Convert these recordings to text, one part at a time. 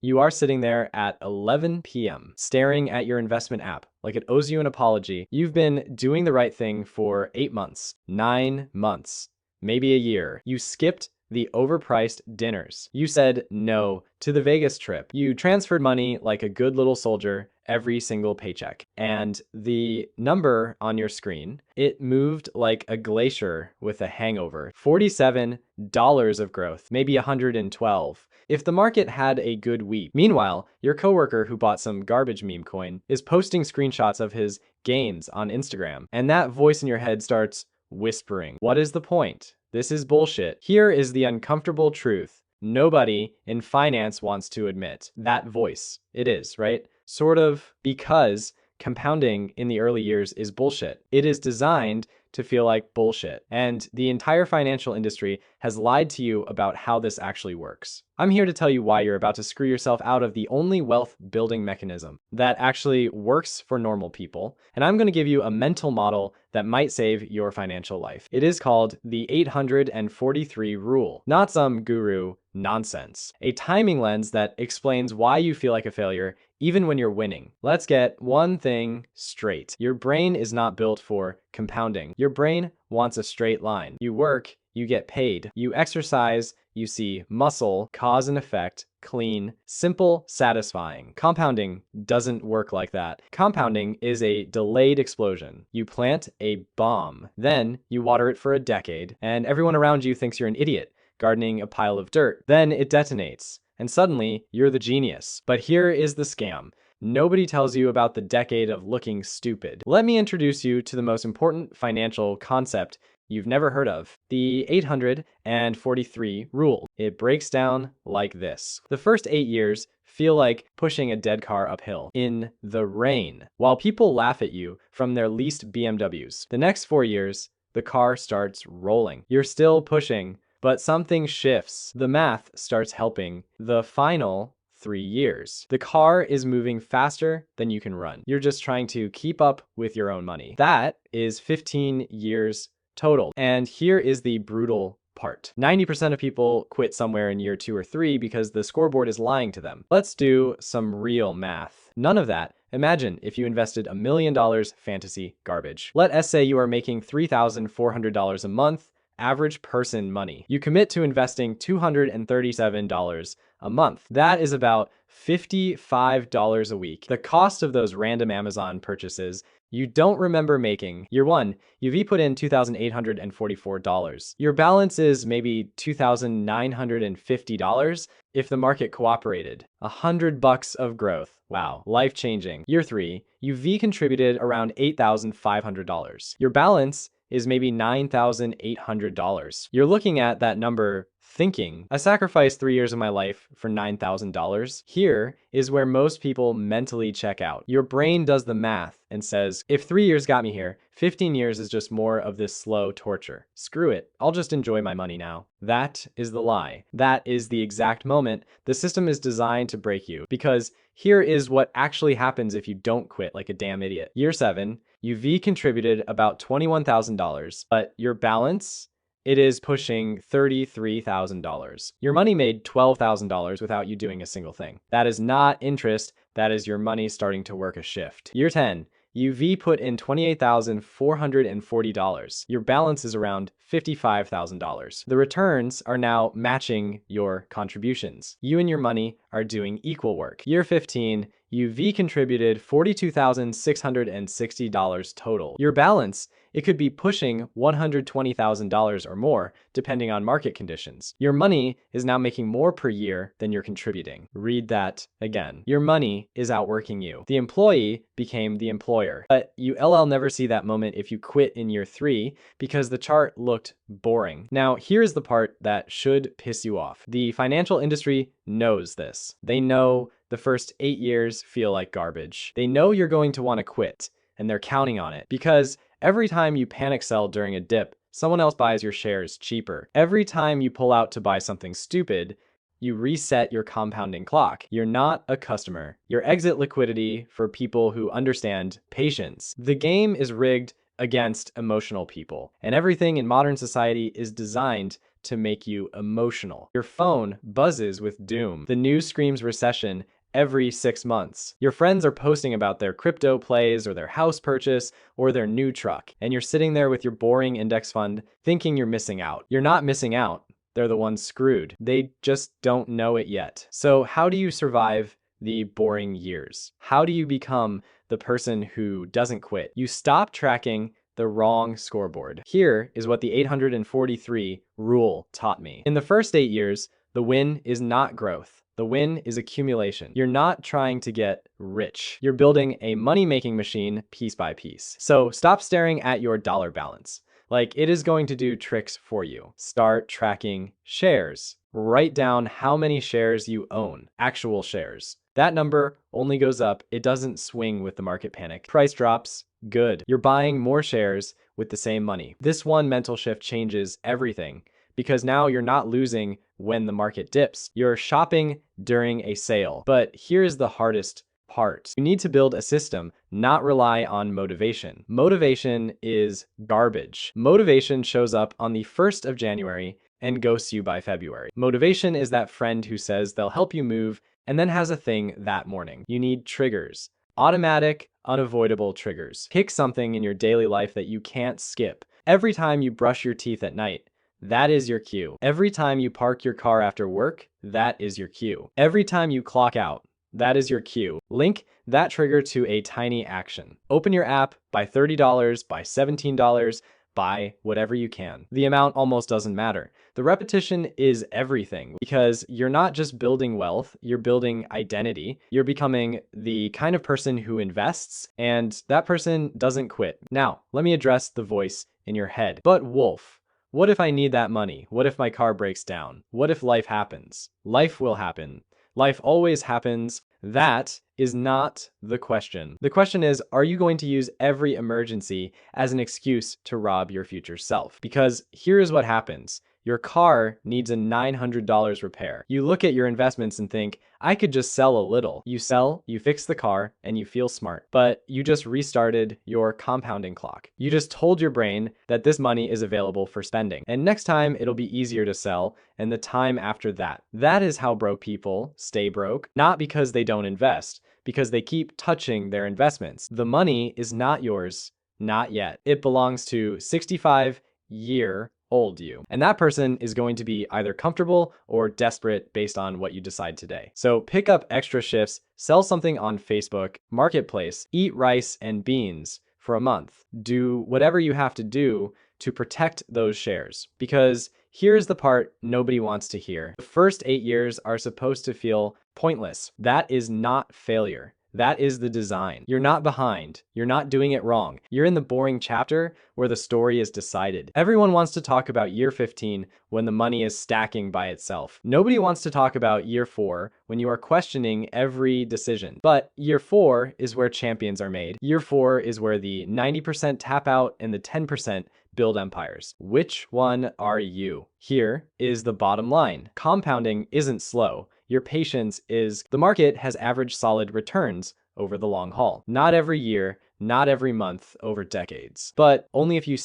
You are sitting there at 11 p.m., staring at your investment app like it owes you an apology. You've been doing the right thing for 8 months, 9 months, maybe a year. You skipped the overpriced dinners. You said no to the Vegas trip. You transferred money like a good little soldier every single paycheck. And the number on your screen, it moved like a glacier with a hangover. $47 of growth, maybe 112 if the market had a good week. Meanwhile, your coworker who bought some garbage meme coin is posting screenshots of his gains on Instagram. And that voice in your head starts whispering, "What is the point? This is bullshit." Here is the uncomfortable truth nobody in finance wants to admit. That voice. It is, right? Sort of, because compounding in the early years is bullshit. It is designed to feel like bullshit. And the entire financial industry has lied to you about how this actually works. I'm here to tell you why you're about to screw yourself out of the only wealth building mechanism that actually works for normal people. And I'm going to give you a mental model that might save your financial life. It is called the 843 rule, not some guru nonsense. A timing lens that explains why you feel like a failure even when you're winning. Let's get one thing straight. Your brain is not built for compounding. Your brain wants a straight line. You work, you get paid. You exercise, you see muscle, cause and effect, clean, simple, satisfying. Compounding doesn't work like that. Compounding is a delayed explosion. You plant a bomb, then you water it for a decade, and everyone around you thinks you're an idiot, gardening a pile of dirt. Then it detonates. And suddenly, you're the genius. But here is the scam. Nobody tells you about the decade of looking stupid. Let me introduce you to the most important financial concept you've never heard of, the 843 rule. It breaks down like this. The first 8 years feel like pushing a dead car uphill in the rain, while people laugh at you from their leased BMWs. The next 4 years, the car starts rolling. You're still pushing, but something shifts. The math starts helping. The final 3 years. The car is moving faster than you can run. You're just trying to keep up with your own money. That is 15 years total. And here is the brutal part. 90% of people quit somewhere in year 2 or 3 because the scoreboard is lying to them. Let's do some real math. None of that. Imagine if you invested $1 million fantasy garbage. Let us say you are making $3,400 a month, average person money. You commit to investing $237 a month. That is about $55 a week. The cost of those random Amazon purchases you don't remember making. Year 1, you've put in $2,844. Your balance is maybe $2,950 if the market cooperated. $100 of growth. Wow, life-changing. Year 3, you've contributed around $8,500. Your balance is maybe $9,800. You're looking at that number thinking, I sacrificed 3 years of my life for $9,000. Here is where most people mentally check out. Your brain does the math and says, if 3 years got me here, 15 years is just more of this slow torture. Screw it, I'll just enjoy my money now. That is the lie. That is the exact moment the system is designed to break you, because here is what actually happens if you don't quit like a damn idiot. Year 7, you've contributed about $21,000, but your balance, it is pushing $33,000. Your money made $12,000 without you doing a single thing. That is not interest, that is your money starting to work a shift. Year 10, you've put in $28,440. Your balance is around $55,000. The returns are now matching your contributions. You and your money are doing equal work. Year 15, you've contributed $42,660 total. Your balance, it could be pushing $120,000 or more, depending on market conditions. Your money is now making more per year than you're contributing. Read that again. Your money is outworking you. The employee became the employer. But you never see that moment if you quit in year 3 because the chart looked boring. Now, here's the part that should piss you off. The financial industry knows this. They know the first 8 years feel like garbage. They know you're going to want to quit, and they're counting on it because every time you panic sell during a dip, someone else buys your shares cheaper. Every time you pull out to buy something stupid, you reset your compounding clock. You're not a customer. You're exit liquidity for people who understand patience. The game is rigged against emotional people, and everything in modern society is designed to make you emotional. Your phone buzzes with doom. The news screams recession every 6 months. Your friends are posting about their crypto plays or their house purchase or their new truck, and you're sitting there with your boring index fund thinking you're missing out. You're not missing out. They're the ones screwed. They just don't know it yet. So how do you survive the boring years? How do you become the person who doesn't quit? You stop tracking the wrong scoreboard. Here is what the 843 rule taught me. In the first 8 years, the win is not growth. The win is accumulation. You're not trying to get rich. You're building a money-making machine piece by piece. So stop staring at your dollar balance. Like it is going to do tricks for you. Start tracking shares. Write down how many shares you own, actual shares. That number only goes up. It doesn't swing with the market panic. Price drops, good. You're buying more shares with the same money. This one mental shift changes everything because now you're not losing when the market dips. You're shopping during a sale. But here's the hardest part. You need to build a system, not rely on motivation. Motivation is garbage. Motivation shows up on the 1st of January and ghosts you by February. Motivation is that friend who says they'll help you move and then has a thing that morning. You need triggers. Automatic, unavoidable triggers. Pick something in your daily life that you can't skip. Every time you brush your teeth at night, that is your cue. Every time you park your car after work, that is your cue. Every time you clock out, that is your cue. Link that trigger to a tiny action. Open your app, buy $30, buy $17, buy whatever you can. The amount almost doesn't matter. The repetition is everything because you're not just building wealth, you're building identity. You're becoming the kind of person who invests, and that person doesn't quit. Now, let me address the voice in your head. But Wolf, what if I need that money? What if my car breaks down? What if life happens? Life will happen. Life always happens. That is not the question. The question is, are you going to use every emergency as an excuse to rob your future self? Because here is what happens. Your car needs a $900 repair. You look at your investments and think, I could just sell a little. You sell, you fix the car, and you feel smart. But you just restarted your compounding clock. You just told your brain that this money is available for spending. And next time it'll be easier to sell, and the time after that. That is how broke people stay broke, not because they don't invest, because they keep touching their investments. The money is not yours, not yet. It belongs to 65-year-old you. And that person is going to be either comfortable or desperate based on what you decide today. So pick up extra shifts, sell something on Facebook Marketplace, eat rice and beans for a month. Do whatever you have to do to protect those shares. Because here's the part nobody wants to hear. The first 8 years are supposed to feel pointless. That is not failure. That is the design. You're not behind. You're not doing it wrong. You're in the boring chapter where the story is decided. Everyone wants to talk about year 15 when the money is stacking by itself. Nobody wants to talk about year 4 when you are questioning every decision. But year 4 is where champions are made. Year 4 is where the 90% tap out and the 10% build empires. Which one are you? Here is the bottom line. Compounding isn't slow. Your patience is. The market has averaged solid returns over the long haul. Not every year, not every month, over decades. But only if you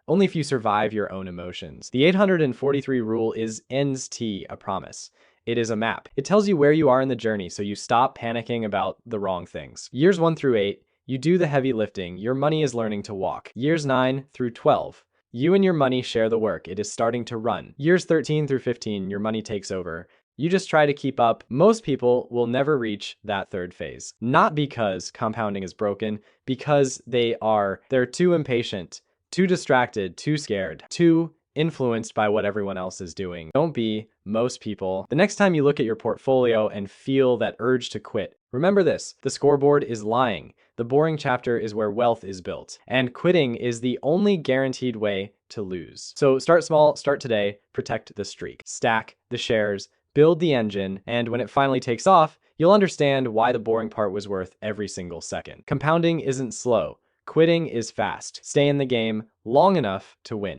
only if you survive your own emotions. The 843 rule is NST, a promise. It is a map. It tells you where you are in the journey so you stop panicking about the wrong things. Years 1 through 8, you do the heavy lifting. Your money is learning to walk. Years 9 through 12, you and your money share the work. It is starting to run. Years 13 through 15, your money takes over. You just try to keep up. Most people will never reach that third phase. Not because compounding is broken, because they're too impatient, too distracted, too scared, too influenced by what everyone else is doing. Don't be most people. The next time you look at your portfolio and feel that urge to quit, remember this: the scoreboard is lying. The boring chapter is where wealth is built, and quitting is the only guaranteed way to lose. So start small, start today, protect the streak, stack the shares, build the engine, and when it finally takes off, you'll understand why the boring part was worth every single second. Compounding isn't slow. Quitting is fast. Stay in the game long enough to win.